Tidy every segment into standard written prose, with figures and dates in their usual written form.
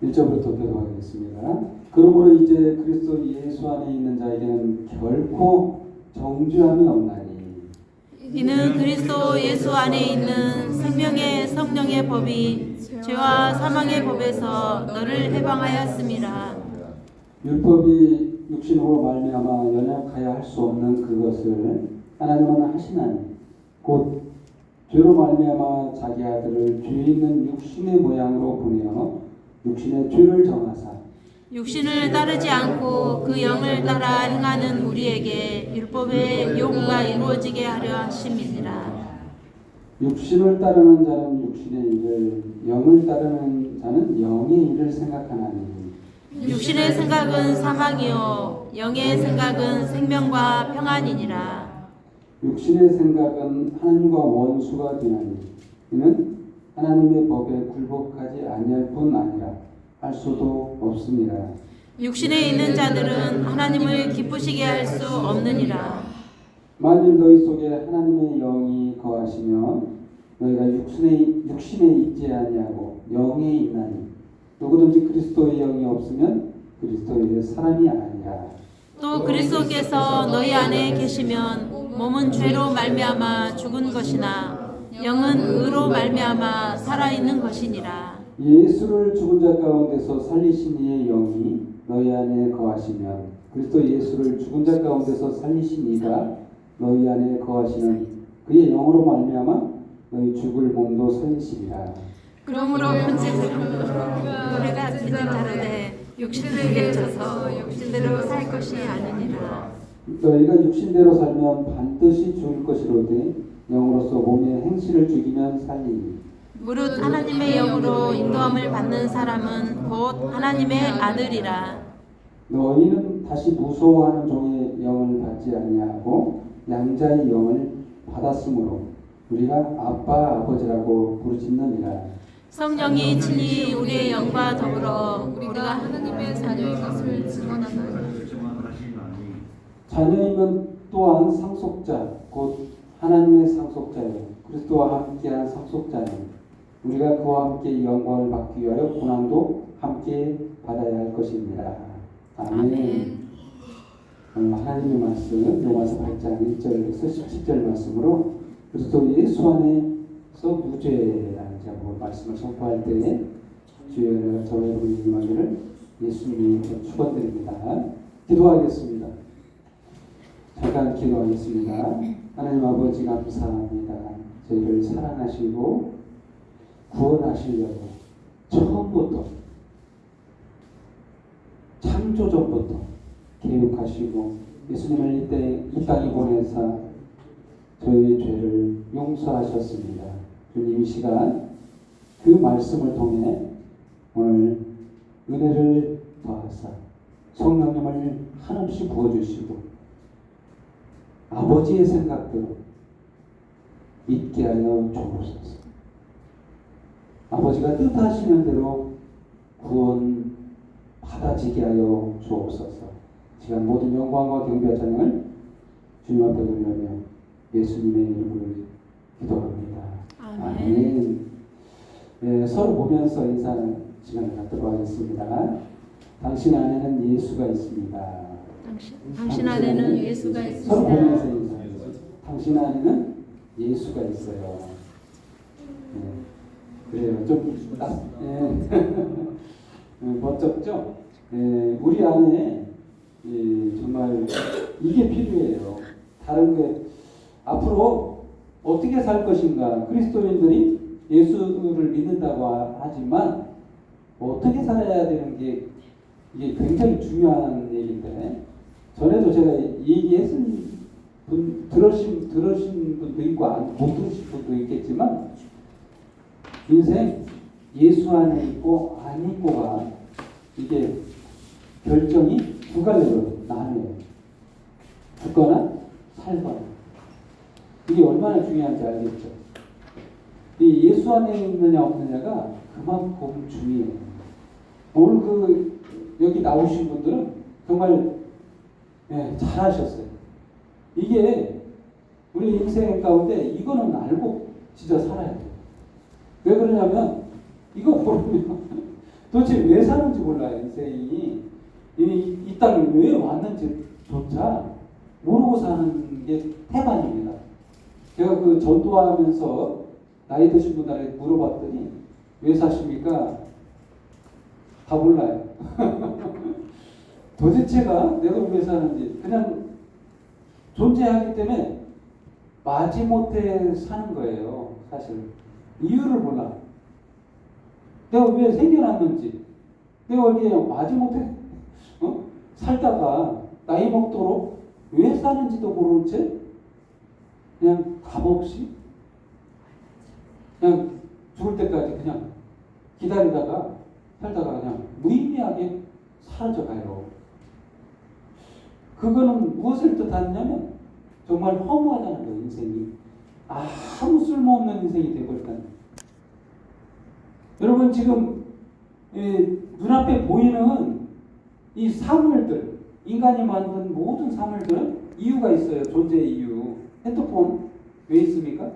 1절부터 교도하겠습니다. 그러므로 이제 그리스도 예수 안에 있는 자에게는 결코 정죄함이 없나니 이는 그리스도 예수 안에 있는 생명의 성령의 법이 죄와 사망의 법에서 너를 해방하였습니다. 율법이 육신으로 말미암아 연약하여 할 수 없는 그것을 하나님은 하시나니 곧 죄로 말미암아 자기 아들을 죄 있는 육신의 모양으로 보내어 육신의 죄를 정하사 육신을 따르지 않고 그 영을 따라 행하는 우리에게 율법의 요구가 이루어지게 하려 하심이니라. 육신을 따르는 자는 육신의 일을 영을 따르는 자는 영의 일을 생각하나니 육신의 생각은 사망이요 영의 생각은 생명과 평안이니라. 육신의 생각은 하나님과 원수가 되나니 이는 하나님의 법에 굴복하지 아니할 뿐 아니라 할 수도 없습니다. 육신에 있는 자들은 하나님을 기쁘시게 할 수 없느니라. 만일 너희 속에 하나님의 영이 거하시면 너희가 육신에 있지 아니하고 영에 있나니 누구든지 그리스도의 영이 없으면 그리스도의 사람이 아니라. 또 그리스도께서 너희 안에 계시면 몸은 죄로 말미암아 죽은 것이나 영은 의로 말미암아 살아있는 것이니라. 예수를 죽은 자 가운데서 살리신 이의 영이 너희 안에 거하시면 그리스도 예수를 죽은 자 가운데서 살리신 이가 너희 안에 거하시는 그의 영으로 말미암아 너희 죽을 몸도 살리시리라. 그러므로 본질적으로 우리가 믿는 자로되 육신을 내쳐서 육신대로 살 것이 아니니라. 너희가 육신대로 살면 반드시 죽을 것이로되 영으로서 몸의 행실을 죽이면 살리니 무릇 하나님의 영으로 인도함을 받는 사람은 곧 하나님의 아들이라. 너희는 다시 무서워하는 종의 영을 받지 아니하고 양자의 영을 받았으므로 우리가 아빠 아버지라고 부르짖느니라. 성령이 친히 우리의 영과 더불어 우리가 하나님의 자녀인 것을 증언하나니 자녀이면 또한 상속자 곧 하나님의 상속자요 그리스도와 함께한 상속자니 우리가 그와 함께 영광을 받기 위하여 고난도 함께 받아야 할 것입니다. 아멘. 하나님의 말씀 로마서 8장 1절에서 17절 말씀으로 그리스도 예수 안에서 무죄라는 제목으로 말씀을 선포할 때에 주여 저와 여러분이 임하기를 예수님이 축원드립니다. 기도하겠습니다. 잠깐 기도하겠습니다. 하나님 아버지 감사합니다. 저희를 사랑하시고 구원하시려고 처음부터 창조전부터 계획하시고 예수님을 이 땅에 보내사 저희의 죄를 용서하셨습니다. 주님 이 시간 그 말씀을 통해 오늘 은혜를 더하사 성령님을 한없이 부어주시고 아버지의 생각대로 있게 하여 주옵소서. 아버지가 뜻하시는 대로 구원 받아지게 하여 주옵소서. 시간 모든 영광과 경배와 찬양을 주님 앞에 돌려며 예수님의 이름으로 기도합니다. 아멘. 네, 서로 보면서 인사하는 시간을 갖도록 하겠습니다. 당신 안에는 예수가 있습니다. 당신 안에는 예수가 있습니다. 서로 보면서 인사해요. 당신 안에는 예수가 있어요. 네. 그래요. 좀 멋졌죠? 우리 안에 정말 이게 필요해요. 다른 게 앞으로 어떻게 살 것인가? 그리스도인들이 예수를 믿는다고 하지만 어떻게 살아야 되는 게 이게 굉장히 중요한 얘기인데 전에도 제가 얘기했은 들으신 분도 있고 못 들으신 분도 있겠지만 인생 예수 안에 있고 안 있고가 이게 결정이 두 갈래로 나뉘어요. 죽거나 살거나. 이게 얼마나 중요한지 알겠죠? 이 예수 안에 있느냐 없느냐가 그만큼 중요해요. 오늘 여기 나오신 분들은 정말 잘하셨어요. 이게 우리 인생 가운데 이거는 알고 진짜 살아야 돼요. 왜 그러냐면 이거 모르면 도대체 왜 사는지 몰라요. 인생이 이 땅에 왜 왔는지조차 모르고 사는 게 태반입니다. 제가 그 전도하면서 나이 드신 분들에게 물어봤더니 왜 사십니까? 다 몰라요. 도대체가 내가 왜 사는지 그냥 존재하기 때문에 마지못해 사는 거예요. 사실 이유를 몰라. 내가 왜 생겨났는지, 내가 이렇게 마지못해 살다가 나이 먹도록 왜 사는지도 모르는 채 그냥 값없이 그냥 죽을 때까지 그냥 기다리다가 살다가 그냥 무의미하게 사라져가요. 그거는 무엇을 뜻하냐면 정말 허무하다는 거예요. 인생이 아무 쓸모없는 인생이 되어버렸다는 거예요. 여러분 지금 눈앞에 보이는 이 사물들, 인간이 만든 모든 사물들은 이유가 있어요. 존재의 이유. 핸드폰 왜 있습니까?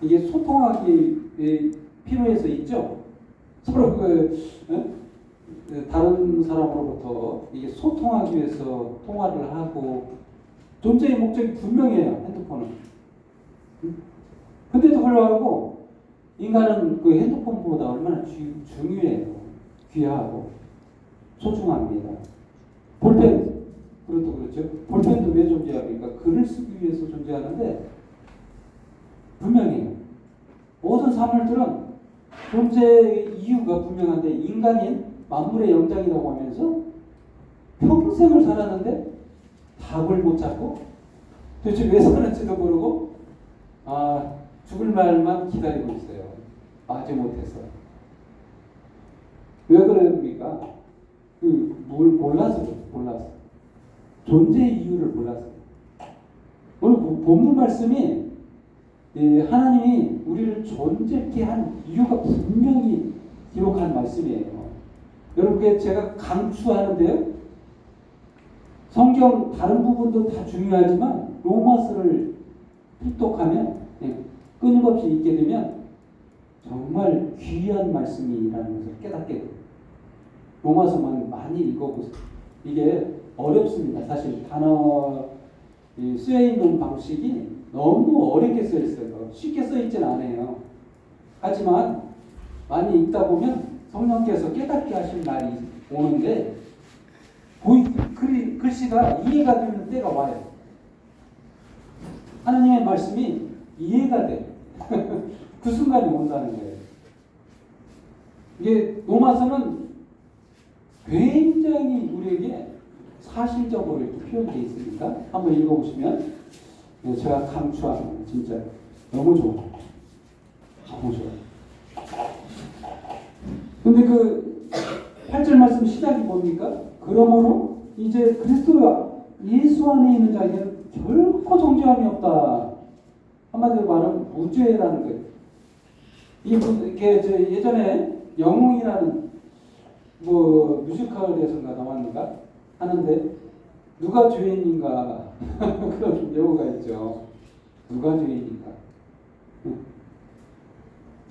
이게 소통하기 필요해서 있죠. 서로 다른 사람으로부터 이게 소통하기 위해서 통화를 하고 존재의 목적이 분명해요. 핸드폰은. 근데도 불구하고 인간은 그 핸드폰보다 얼마나 중요해요. 귀하고 소중합니다. 볼펜, 그것도 그렇죠. 볼펜도 왜 존재합니까? 글을 쓰기 위해서 존재하는데 분명해요. 모든 사물들은 존재의 이유가 분명한데 인간인 만물의 영장이라고 하면서 평생을 살았는데 답을 못 찾고 도대체 왜 사는지도 모르고 죽을 날만 기다리고 있어요. 마지못해서. 왜 그럽니까? 뭘 몰라서. 존재의 이유를 몰라서. 오늘 본문 말씀이 하나님이 우리를 존재케 한 이유가 분명히 기록한 말씀이에요. 여러분께 제가 강추하는데요. 성경 다른 부분도 다 중요하지만 로마서를 필독하면 끊임없이 읽게 되면 정말 귀한 말씀이라는 것을 깨닫게 돼요. 로마서만 많이 읽어보세요. 이게 어렵습니다. 사실 단어 쓰여있는 방식이 너무 어렵게 써있어요. 쉽게 써있지는 않아요. 하지만 많이 읽다 보면 성령께서 깨닫게 하실 날이 오는데 글씨가 이해가 되는 때가 와요. 하나님의 말씀이 이해가 돼. 그 순간이 온다는 거예요. 이게 로마서는 굉장히 우리에게 사실적으로 이렇게 표현되어 있으니까 한번 읽어보시면 제가 강추하는 진짜 너무 좋아요. 너무 좋아요. 근데 그 8절 말씀 시작이 뭡니까? 그러므로 이제 그리스도 예수 안에 있는 자에게는 결코 정죄함이 없다. 한마디로 말하면 무죄라는 거예요. 이게 예전에 영웅이라는 뮤지컬에서인가 나왔는가 하는데 누가 죄인인가 그런 배우가 있죠. 누가 죄인인가.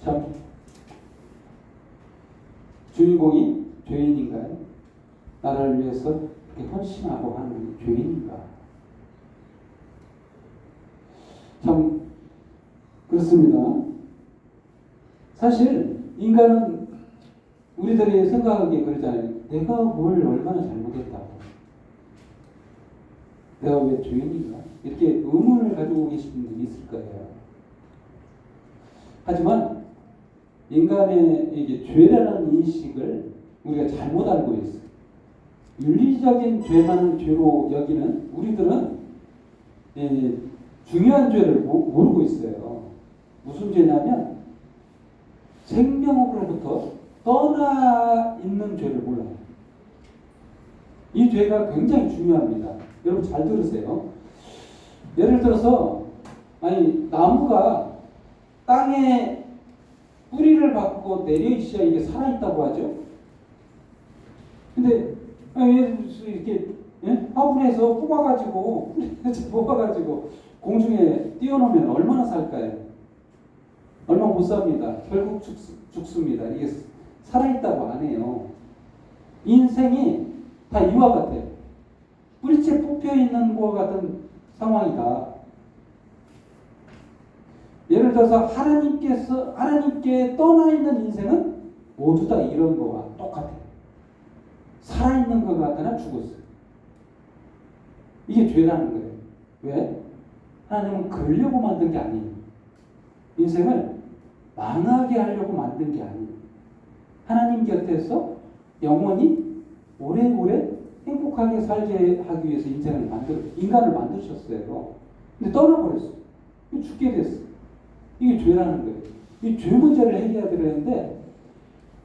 참 주인공이 죄인인가요? 나라를 위해서 이렇게 헌신하고 하는 죄인인가? 참 그렇습니다. 사실 인간은 우리들이 생각하기에 그러잖아요. 내가 뭘 얼마나 잘못했다고. 내가 왜 죄인인가? 이렇게 의문을 가지고 계신 분들이 있을 거예요. 하지만 인간의 이게 죄라는 인식을 우리가 잘못 알고 있어요. 윤리적인 죄만을 죄로 여기는 우리들은 중요한 죄를 모르고 있어요. 무슨 죄냐면 생명으로부터 떠나 있는 죄를 몰라요. 이 죄가 굉장히 중요합니다. 여러분 잘 들으세요. 예를 들어서 나무가 땅에 뿌리를 박고 내려있어야 이게 살아있다고 하죠. 근데 이렇게 화분에서 뽑아가지고 공중에 띄워놓으면 얼마나 살까요? 얼마 못 삽니다. 결국 죽습니다. 이게 살아있다고 안 해요. 인생이 다 이와 같아요. 뿌리째 뽑혀있는 것과 같은 상황이다. 예를 들어서 하나님께 떠나 있는 인생은 모두 다 이런 거와 똑같아요. 살아있는 것 같으나 죽었어요. 이게 죄라는 거예요. 왜? 하나님은 그러려고 만든 게 아니에요. 인생을 망하게 하려고 만든 게 아니에요. 하나님 곁에서 영원히 오래오래 행복하게 살게 하기 위해서 인간을 만드셨어요. 근데 떠나버렸어요. 죽게 됐어요. 이게 죄라는 거예요. 이 죄 문제를 해결해야 되는데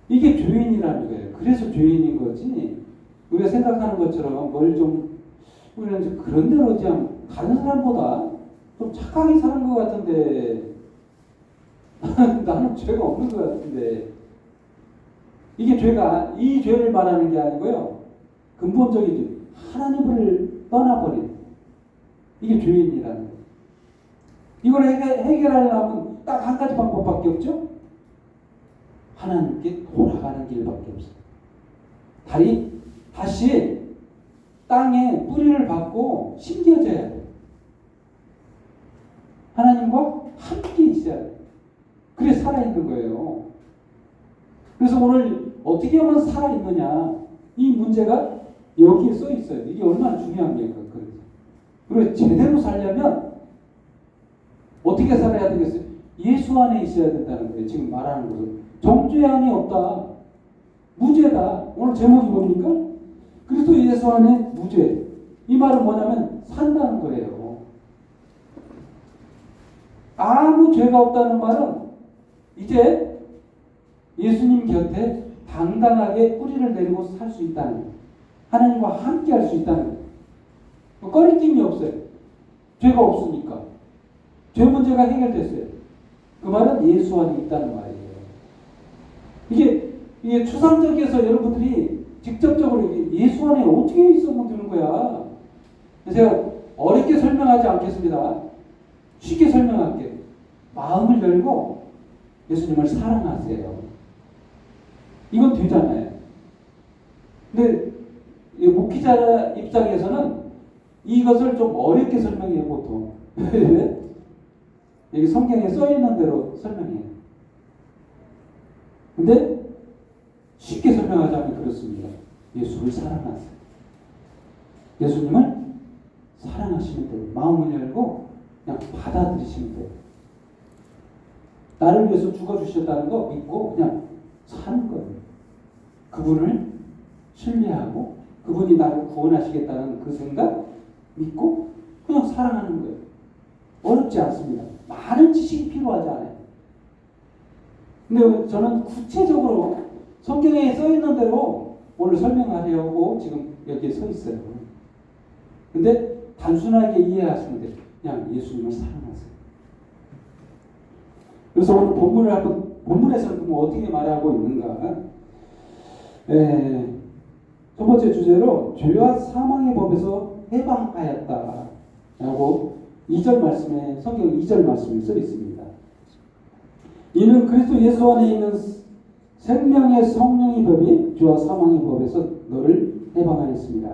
이게 죄인이라는 거예요. 그래서 죄인인 거지. 우리가 생각하는 것처럼 우리는 그런 대로 그냥 다른 사람보다 좀 착하게 사는 것 같은데 나는 죄가 없는 것 같은데 이게 이 죄를 말하는 게 아니고요. 근본적인 하나님을 떠나버린 이게 죄인이라는 거예요. 이걸 해결하려면 딱 한 가지 방법밖에 없죠. 하나님께 돌아가는 길밖에 없어요. 다시 땅에 뿌리를 받고 심겨져야 돼요. 하나님과 함께 있어야 돼요. 그래 살아있는 거예요. 그래서 오늘 어떻게 하면 살아있느냐 이 문제가 여기에 써 있어요. 이게 얼마나 중요합니까? 그리고 제대로 살려면 어떻게 살아야 되겠어요? 예수 안에 있어야 된다는 거예요. 지금 말하는 것은 정죄함이 없다. 무죄다. 오늘 제목이 뭡니까? 그리스도 예수 안에 무죄. 이 말은 뭐냐면 산다는 거예요. 아무 죄가 없다는 말은 이제 예수님 곁에 당당하게 뿌리를 내리고 살 수 있다는 거예요. 하나님과 함께 할 수 있다는 거예요. 꺼리낌이 없어요. 죄가 없으니까. 죄 문제가 해결됐어요. 그 말은 예수 안에 있다는 말이에요. 이게 추상적에서 여러분들이 직접적으로 예수 안에 어떻게 있으면 되는 거야. 제가 어렵게 설명하지 않겠습니다. 쉽게 설명할게요. 마음을 열고 예수님을 사랑하세요. 이건 되잖아요. 근데 목회자 입장에서는 이것을 좀 어렵게 설명해요, 보통. 여기 성경에 써 있는 대로 설명해요. 근데 쉽게 설명하자면 그렇습니다. 예수를 사랑하세요. 예수님을 사랑하시면 돼요. 마음을 열고 그냥 받아들이시면 돼요. 나를 위해서 죽어주셨다는 거 믿고 그냥 사는 거예요. 그분을 신뢰하고 그분이 나를 구원하시겠다는 그 생각 믿고 그냥 사랑하는 거예요. 어렵지 않습니다. 많은 지식이 필요하지 않아요. 근데 저는 구체적으로 성경에 써 있는 대로 오늘 설명하려고 지금 여기에 서 있어요. 근데 단순하게 이해하시면 돼요. 그냥 예수님을 사랑하세요. 그래서 오늘 본문에서는 뭐 어떻게 말하고 있는가? 첫 번째 주제로 죄와 사망의 법에서 해방하였다 라고 2절 말씀에 성경 2절 말씀이 써 있습니다. 이는 그리스도 예수 안에 있는 생명의 성령의 법이 죄와 사망의 법에서 너를 해방하였습니다.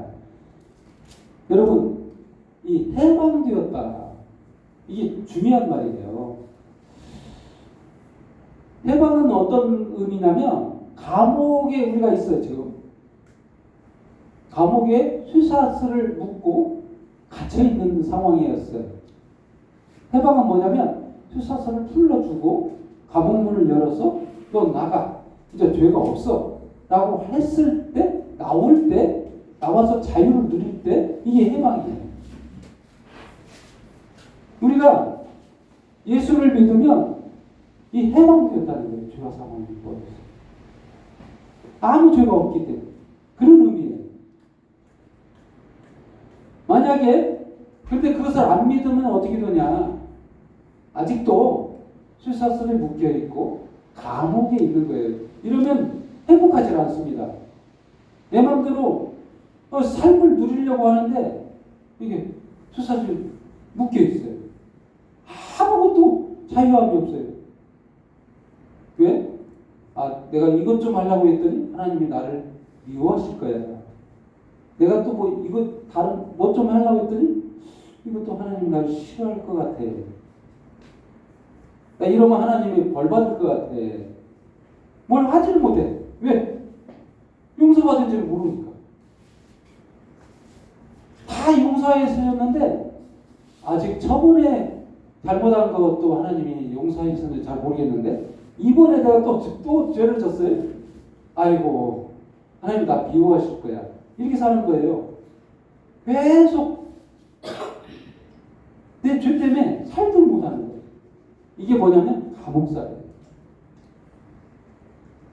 여러분, 이 해방되었다. 이게 중요한 말이에요. 해방은 어떤 의미냐면 감옥에 우리가 있어요. 지금 감옥에 쇠사슬을 묶고 갇혀있는 상황이었어요. 해방은 뭐냐면 쇠사슬을 풀어주고 감옥문을 열어서 너 나가. 이제 죄가 없어. 라고 했을 때 나와서 자유를 누릴 때 이게 해방이에요. 우리가 예수를 믿으면 이 해방되었다는 거예요. 죄와 사망의 법에서. 아무 죄가 없기 때문에. 그런 의미예요. 만약에 그런데 그것을 안 믿으면 어떻게 되냐. 아직도 쇠사슬에 묶여있고 감옥에 있는 거예요. 이러면 행복하지 않습니다. 내 마음대로 삶을 누리려고 하는데 이게 쇠사슬에 묶여있어요. 아무것도 자유함이 없어요. 왜? 내가 이것 좀 하려고 했더니 하나님이 나를 미워하실 거야. 내가 또 뭐 이거 다른 뭐 좀 하려고 했더니 이것도 하나님이 나를 싫어할 것 같아. 나 이러면 하나님이 벌 받을 것 같아. 뭘 하지를 못해. 왜? 용서받은 줄 모르니까. 다 용서하셨는데 아직 저번에 잘못한 것도 하나님이 용서하셨는지 잘 모르겠는데 이번에 내가 또 죄를 졌어요. 아이고 하나님 나 미워하실 거야. 이렇게 사는 거예요. 계속 내 죄 때문에 살들 못하는 거예요. 이게 뭐냐면 감옥살이에요.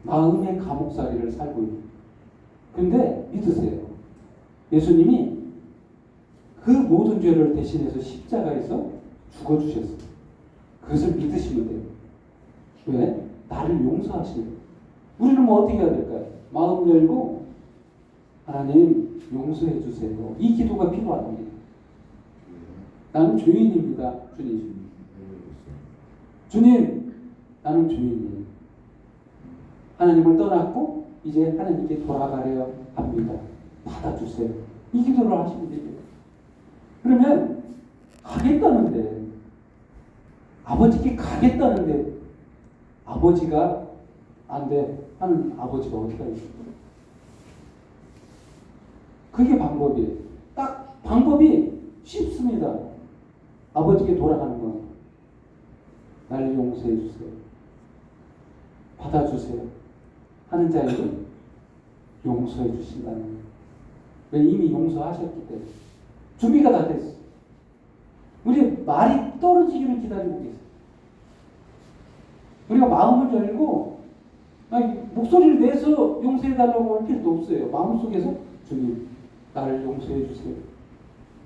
마음의 감옥살이를 살고 있는. 근데 믿으세요. 예수님이 그 모든 죄를 대신해서 십자가에서 죽어주셨어요. 그것을 믿으시면 돼요. 왜? 나를 용서하시는 거예요. 우리는 뭐 어떻게 해야 될까요? 마음 열고 하나님 용서해 주세요. 이 기도가 필요합니다. 나는 죄인입니다. 주님. 주님, 나는 죄인이에요. 하나님을 떠났고 이제 하나님께 돌아가려 합니다. 받아주세요. 이 기도를 하시면 됩니다. 그러면 가겠다는데 아버지께 가겠다는데 아버지가 안 돼 하는 아버지가 어디가 있을까? 그게 방법이에요. 딱 방법이 쉽습니다. 아버지께 돌아가는 거. 나를 용서해 주세요. 받아주세요. 하는 자에게 용서해 주신다는 거예요. 왜? 이미 용서하셨기 때문에. 준비가 다 됐어. 우리 말이 떨어지기를 기다리고 계세요. 우리가 마음을 열고 목소리를 내서 용서해달라고 할 필요도 없어요. 마음속에서 주님 나를 용서해 주세요.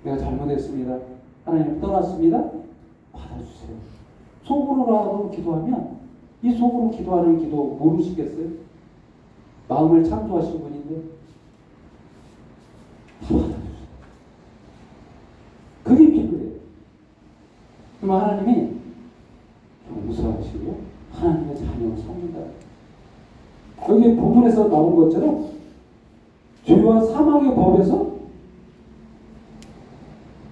내가 잘못했습니다. 하나님 떠났습니다. 받아주세요. 속으로라도 기도하면 이 속으로 기도하는 기도 모르시겠어요? 마음을 창조하신 분인데 다 받아주세요. 그게 필요해요. 그러면 하나님이 용서하시고 하나님의 자녀로 삼는다. 여기 본문에서 나온 것처럼 죄와 사망의 법에서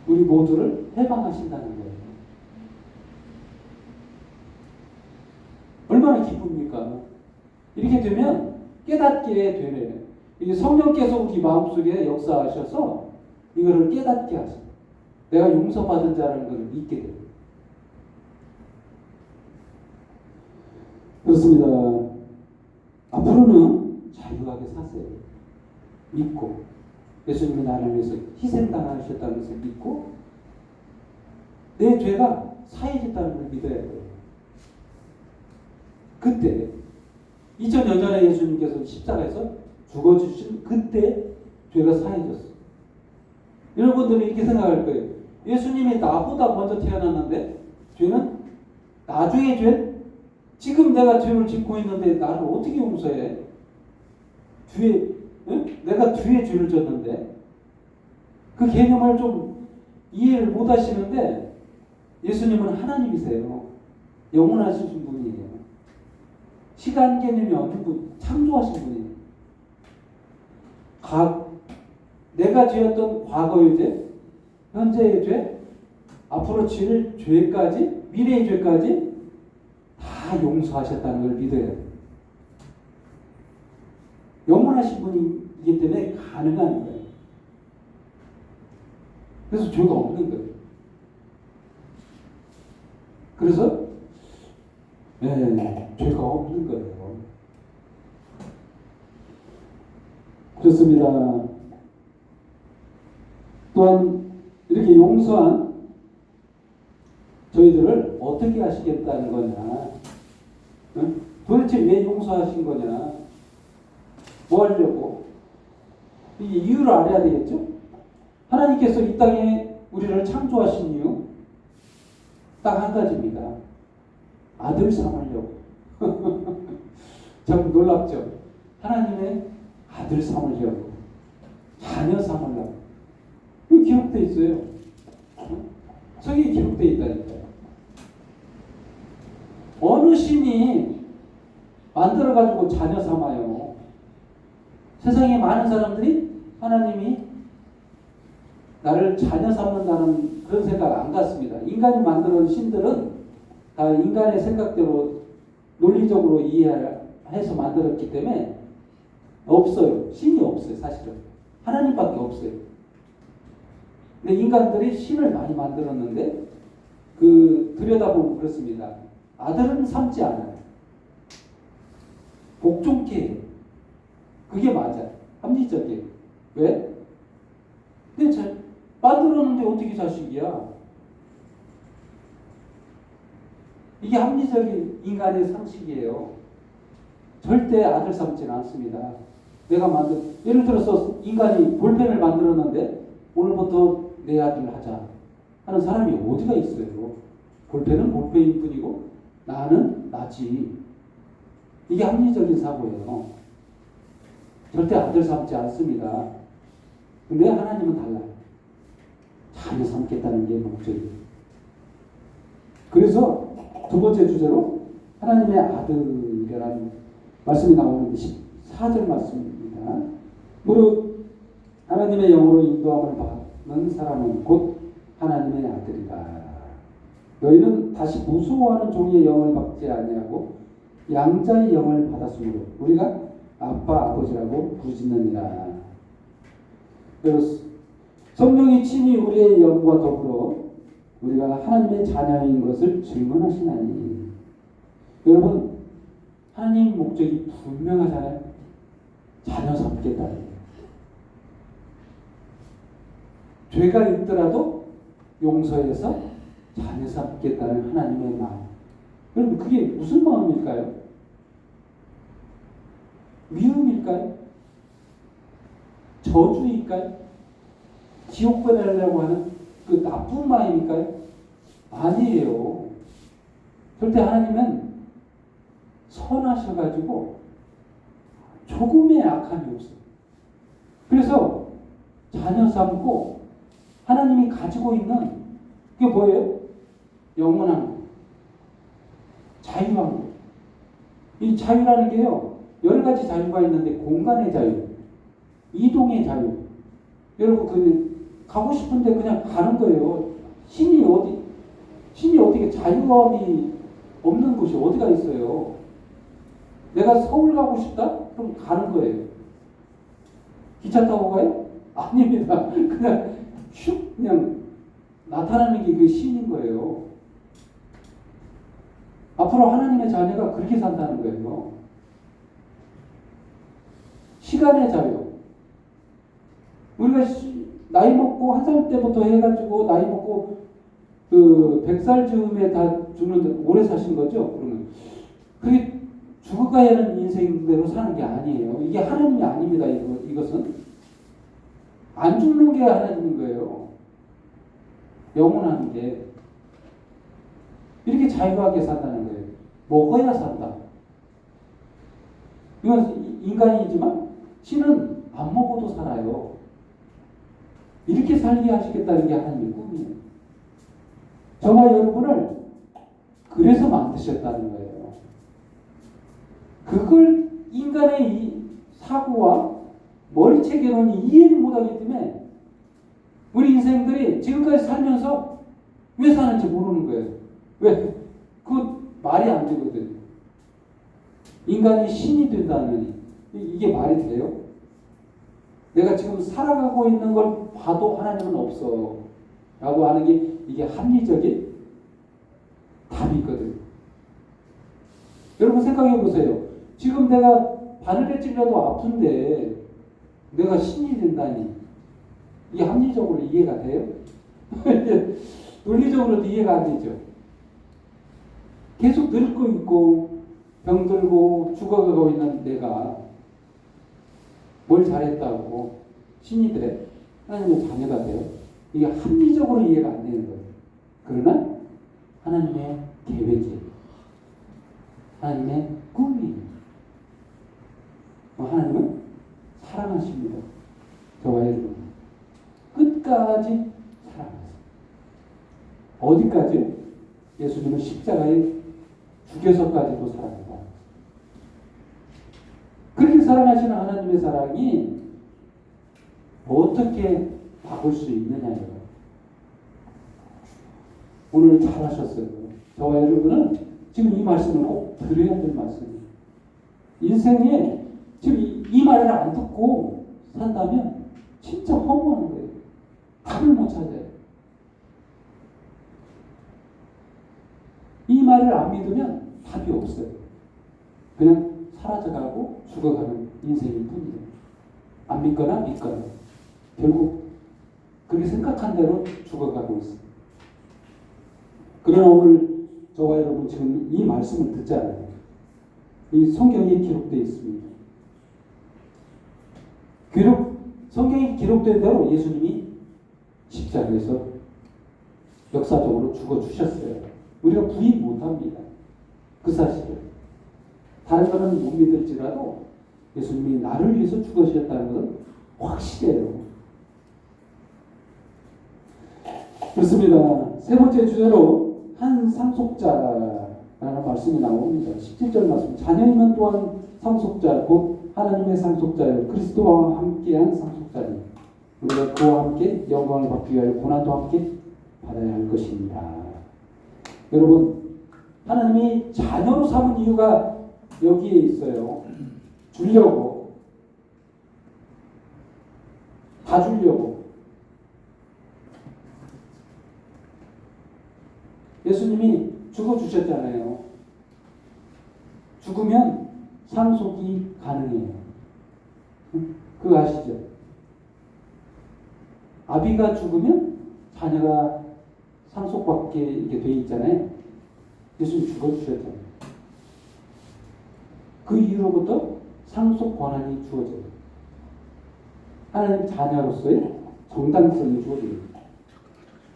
우리 모두를 해방하신다는 거예요. 얼마나 기쁩니까? 이렇게 되면 깨닫게 되네요. 이게 성령께서 우리 마음속에 역사하셔서 이거를 깨닫게 하셔요. 내가 용서받은 자라는 것을 믿게 돼요. 그렇습니다. 앞으로는 자유하게 사세요. 믿고 예수님이 나를 위해서 희생당하셨다는 것을 믿고 내 죄가 사해졌다는 걸 믿어야 돼요. 그때 2000년 전에 예수님께서 십자가에서 죽어주신 그때 죄가 사해졌어요. 여러분들은 이렇게 생각할 거예요. 예수님이 나보다 먼저 태어났는데 죄는 나중에 죄? 지금 내가 죄를 짓고 있는데 나를 어떻게 용서해? 뒤에 내가 뒤에 죄를 졌는데 그 개념을 좀 이해를 못 하시는데 예수님은 하나님이세요. 영원하신 분이에요. 시간 개념이 없는 분, 창조하신 분이에요. 내가 지었던 과거의 죄, 현재의 죄, 앞으로 지을 죄까지, 미래의 죄까지 다 용서하셨다는 걸 믿어야 돼요. 영원하신 분이기 때문에 가능한 거예요. 그래서 죄가 없는 거예요. 그래서 죄가 없는 거예요. 그렇습니다. 또한 이렇게 용서한 저희들을 어떻게 하시겠다는 거냐? 도대체 왜 용서하신 거냐? 뭐 하려고? 이 이유를 알아야 되겠죠? 하나님께서 이 땅에 우리를 창조하신 이유 딱 한 가지입니다. 아들 삼으려고. 참 놀랍죠? 하나님의 아들 삼으려고. 자녀 삼으려고. 여기 기록되어 있어요. 성경에 기록되어 있다니까요. 어느 신이 만들어가지고 자녀 삼아요. 세상에 많은 사람들이 하나님이 나를 자녀 삼는다는 그런 생각 안 갖습니다. 인간이 만들어온 신들은 다 인간의 생각대로 논리적으로 이해해서 만들었기 때문에 없어요. 신이 없어요. 사실은 하나님밖에 없어요. 근데 인간들이 신을 많이 만들었는데 들여다보면 그렇습니다. 아들은 삼지 않아요. 복종케 해요. 그게 맞아요. 합리적이에요. 왜? 근데 만들었는데 어떻게 자식이야? 이게 합리적인 인간의 상식이에요. 절대 아들 삼지는 않습니다. 예를 들어서 인간이 볼펜을 만들었는데 오늘부터 내 아들 하자 하는 사람이 어디가 있어요? 볼펜은 볼펜일 뿐이고 나는 나지. 이게 합리적인 사고예요. 절대 아들 삼지 않습니다. 근데 하나님은 달라요. 자녀 삼겠다는 게 목적이에요. 그래서 두 번째 주제로 하나님의 아들이라는 말씀이 나오는데 14절 말씀입니다. 무릇 하나님의 영으로 인도함을 받는 사람은 곧 하나님의 아들이다. 너희는 다시 무서워하는 종의 영을 받지 아니하고 양자의 영을 받았으므로 우리가 아빠 아버지라고 부르짖느니라. 그래서 성령이 친히 우리의 영과 더불어 우리가 하나님의 자녀인 것을 증언하시나니. 여러분, 하나님 목적이 분명하잖아요. 자녀 삼겠다는 거예요. 죄가 있더라도 용서해서 자녀 삼겠다는 하나님의 마음. 여러분, 그게 무슨 마음일까요? 미움일까요? 저주일까요? 지옥 보내려고 하는 그 나쁜 마음일까요? 아니에요. 절대 하나님은 선하셔가지고 조금의 악함이 없어요. 그래서 자녀 삼고 하나님이 가지고 있는 그게 뭐예요? 영원한 거, 자유한 거. 이 자유라는 게요, 여러 가지 자유가 있는데 공간의 자유, 이동의 자유. 여러분 가고 싶은데 그냥 가는 거예요. 신이 어떻게 자유함이 없는 곳이 어디가 있어요? 내가 서울 가고 싶다? 그럼 가는 거예요. 기차 타고 가요? 아닙니다. 그냥 슉 그냥 나타나는 게 그 신인 거예요. 앞으로 하나님의 자녀가 그렇게 산다는 거예요. 시간의 자유. 우리가 나이 먹고 한 살 때부터 해가지고 나이 먹고 100살 즈음에 다 죽는데 오래 사신 거죠? 그러면 그게 죽어가야하는 인생대로 사는 게 아니에요. 이게 하나님이 아닙니다. 이것은 안 죽는 게 하나님인 거예요. 영원한 게 이렇게 자유하게 산다는 거예요. 먹어야 산다. 이건 인간이지만 신은 안 먹어도 살아요. 이렇게 살게 하시겠다는 게 하나님의 꿈이에요. 저와 여러분을 그래서 만드셨다는 거예요. 그걸 인간의 이 사고와 머리채계론이 이해를 못하기 때문에 우리 인생들이 지금까지 살면서 왜 사는지 모르는 거예요. 왜? 그 말이 안 되거든요. 인간이 신이 된다느니 이게 말이 돼요? 내가 지금 살아가고 있는 걸 봐도 하나님은 없어 라고 하는 게 이게 합리적인 답이거든요. 여러분 생각해 보세요. 지금 내가 바늘에 찔려도 아픈데 내가 신이 된다니 이게 합리적으로 이해가 돼요? 논리적으로도 이해가 안 되죠. 계속 늙고 있고 병들고 죽어가고 있는 내가 뭘 잘했다고 신이 돼? 하나님의 자녀가 돼요? 이게 합리적으로 이해가 안 되는 거예요. 그러나 하나님의 계획이에요. 하나님의 꿈이에요. 하나님은 사랑하십니다. 저와 여러분 끝까지 사랑하세요. 어디까지? 예수님은 십자가에 죽여서까지도 사랑한다. 사랑하시는 하나님의 사랑이 어떻게 바꿀 수 있느냐예요. 오늘 잘하셨어요. 저와 여러분은 지금 이 말씀을 꼭 들어야 될 말씀이에요. 인생에 지금 이 말을 안 듣고 산다면 진짜 허무한 거예요. 답을 못 찾아요. 이 말을 안 믿으면 답이 없어요. 그냥 사라져가고 죽어가는 인생일 뿐이에요. 안 믿거나 믿거나 결국 그렇게 생각한 대로 죽어가고 있어요. 그러나 오늘 저와 여러분 지금 이 말씀을 듣잖아요. 이 성경에 기록되어 있습니다. 성경에 기록된 대로 예수님이 십자가에서 역사적으로 죽어주셨어요. 우리가 부인 못합니다. 그 사실을. 다른 사람은 못 믿을지라도 예수님이 나를 위해서 죽으셨다는 것은 확실해요. 그렇습니다. 세 번째 주제로 한 상속자라는 말씀이 나옵니다. 17절 말씀. 자녀이면 또한 상속자, 곧 하나님의 상속자요 그리스도와 함께한 상속자니 우리가 그와 함께 영광을 받기 위하여 고난도 함께 받아야 할 것입니다. 여러분, 하나님이 자녀로 삼은 이유가 여기에 있어요. 주려고, 다 주려고. 예수님이 죽어주셨잖아요. 죽으면 상속이 가능해요. 그거 아시죠? 아비가 죽으면 자녀가 상속받게 이렇게 돼 있잖아요. 예수님 죽어주셨잖아요. 그 이후로부터 상속 권한이 주어져요. 하나님 자녀로서의 정당성이 주어져요.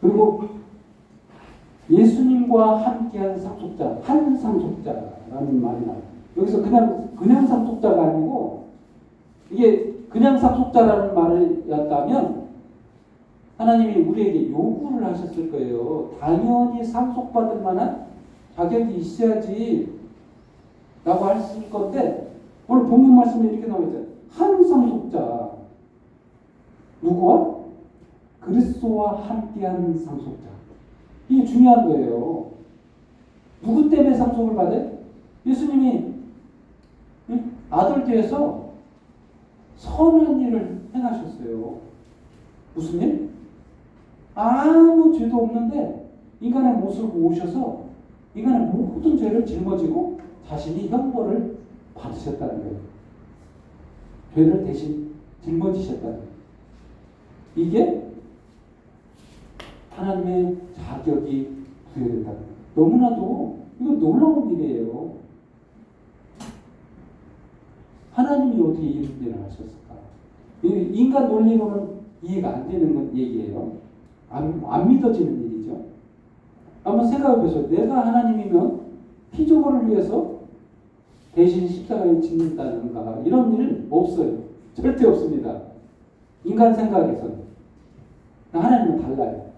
그리고 예수님과 함께한 상속자, 한 상속자라는 말이 나와요. 여기서 그냥 상속자가 아니고 이게 그냥 상속자라는 말이었다면 하나님이 우리에게 요구를 하셨을 거예요. 당연히 상속받을 만한 자격이 있어야지 라고 하실 건데 오늘 본문 말씀에 이렇게 나와 있잖아요. 한 상속자. 누구와? 그리스도와 함께한 상속자. 이게 중요한 거예요. 누구 때문에 상속을 받아요? 예수님이 아들 뒤에서 선한 일을 행하셨어요. 무슨 일? 아무 죄도 없는데 인간의 모습을 오셔서 인간의 모든 죄를 짊어지고 자신이 형벌을 받으셨다는 거예요. 죄를 대신 짊어지셨다는 거예요. 이게 하나님의 자격이 부여된다는 거예요. 너무나도 이거 놀라운 일이에요. 하나님이 어떻게 이런 일을 하셨을까? 인간 논리로는 이해가 안 되는 얘기예요. 안 믿어지는 일이죠. 한번 생각해 보세요. 내가 하나님이면 피조물을 위해서 대신 십자가에 짓는다는가 이런 일 없어요. 절대 없습니다. 인간 생각에서는. 하나님은 달라요.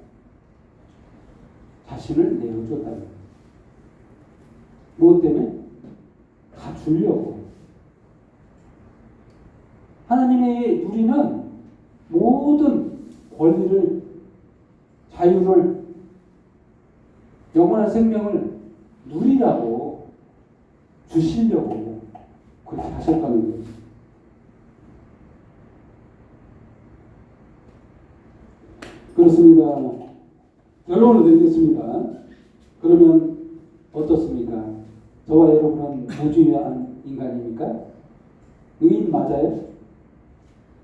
자신을 내어줬다는 거예요. 무엇 때문에? 다 주려고. 하나님의 우리는 모든 권리를, 자유를, 영원한 생명을 누리라고 주시려고 그렇게 하셨다는 거예요. 그렇습니다. 결론을 내리겠습니다. 그러면 어떻습니까? 저와 여러분은 무죄한 인간입니까? 의인 맞아요?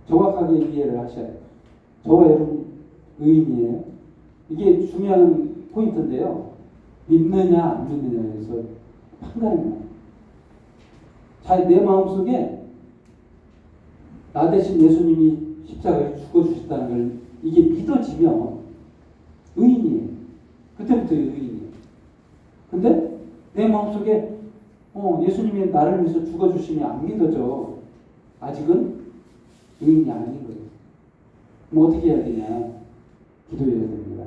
정확하게 이해를 하셔야 돼요. 저와 여러분 의인이에요. 이게 중요한 포인트인데요. 믿느냐 안 믿느냐에서 판가름이 나요. 내 마음속에 나 대신 예수님이 십자가에 죽어주셨다는 걸 이게 믿어지면 의인이에요. 그때부터 의인이에요. 근데 내 마음속에 예수님이 나를 위해서 죽어주심이 안 믿어져. 아직은 의인이 아닌 거예요. 그럼 어떻게 해야 되냐? 기도해야 됩니다.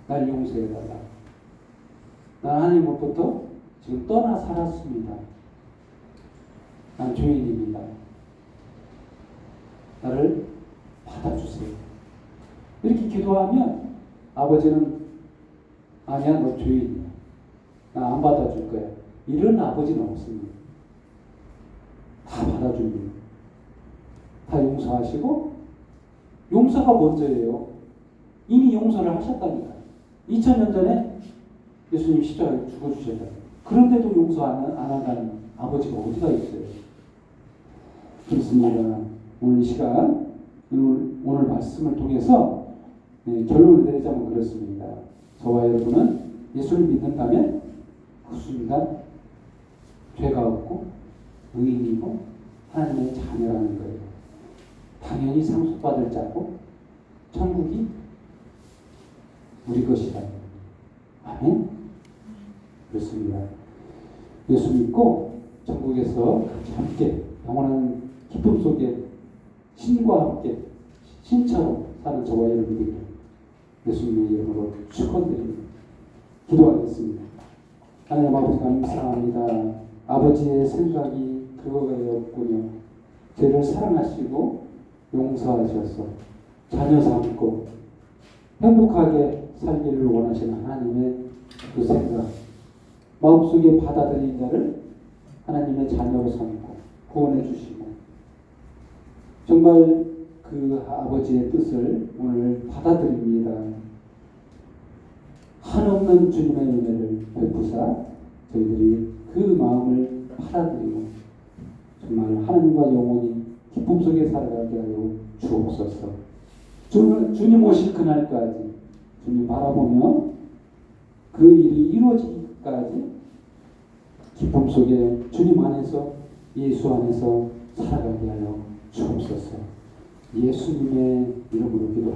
날 용서해달라. 나 하나님으로부터 지금 떠나 살았습니다. 난 죄인입니다. 나를 받아주세요. 이렇게 기도하면 아버지는 아니야, 너 죄인이야. 나 안 받아줄 거야. 이런 아버지는 없습니다. 다 받아줍니다. 다 용서하시고, 용서가 먼저예요. 이미 용서를 하셨다니까. 2000년 전에 예수님 십자가에 죽어주셨다. 그런데도 용서 안 한다는 아버지가 어디가 있어요? 그렇습니다. 오늘 이 시간, 오늘 말씀을 통해서 결론을 내리자면 그렇습니다. 저와 여러분은 예수를 믿는다면 그 순간 죄가 없고 의인이고 하나님의 자녀라는 거예요. 당연히 상속받을 자고 천국이 우리 것이다. 아멘. 그렇습니다. 예수 믿고 천국에서 같이 함께 영원한 기쁨 속에 신과 함께 신처럼 사는 저와 여러분에게 예수님의 이름으로 축원드립니다. 기도하겠습니다. 하나님 아버지 감사합니다. 아버지의 생각이 그거였군요. 죄를 사랑하시고 용서하셔서 자녀 삼고 행복하게 살기를 원하시는 하나님의 그 생각, 마음속에 받아들인 자를 하나님의 자녀로 삼고 구원해 주시고 정말 그 아버지의 뜻을 오늘 받아들입니다. 한없는 주님의 은혜를 베푸사 저희들이 그 마음을 받아들이고 정말 하나님과 영원히 기쁨 속에 살아가게 하여 주옵소서. 주님 오실 그날까지 주님 바라보며 그 일이 이루어지기까지 기쁨 속에 주님 안에서 예수 안에서 살아가게 하여 주옵소서. 예수님의 이름으로 기도합니다.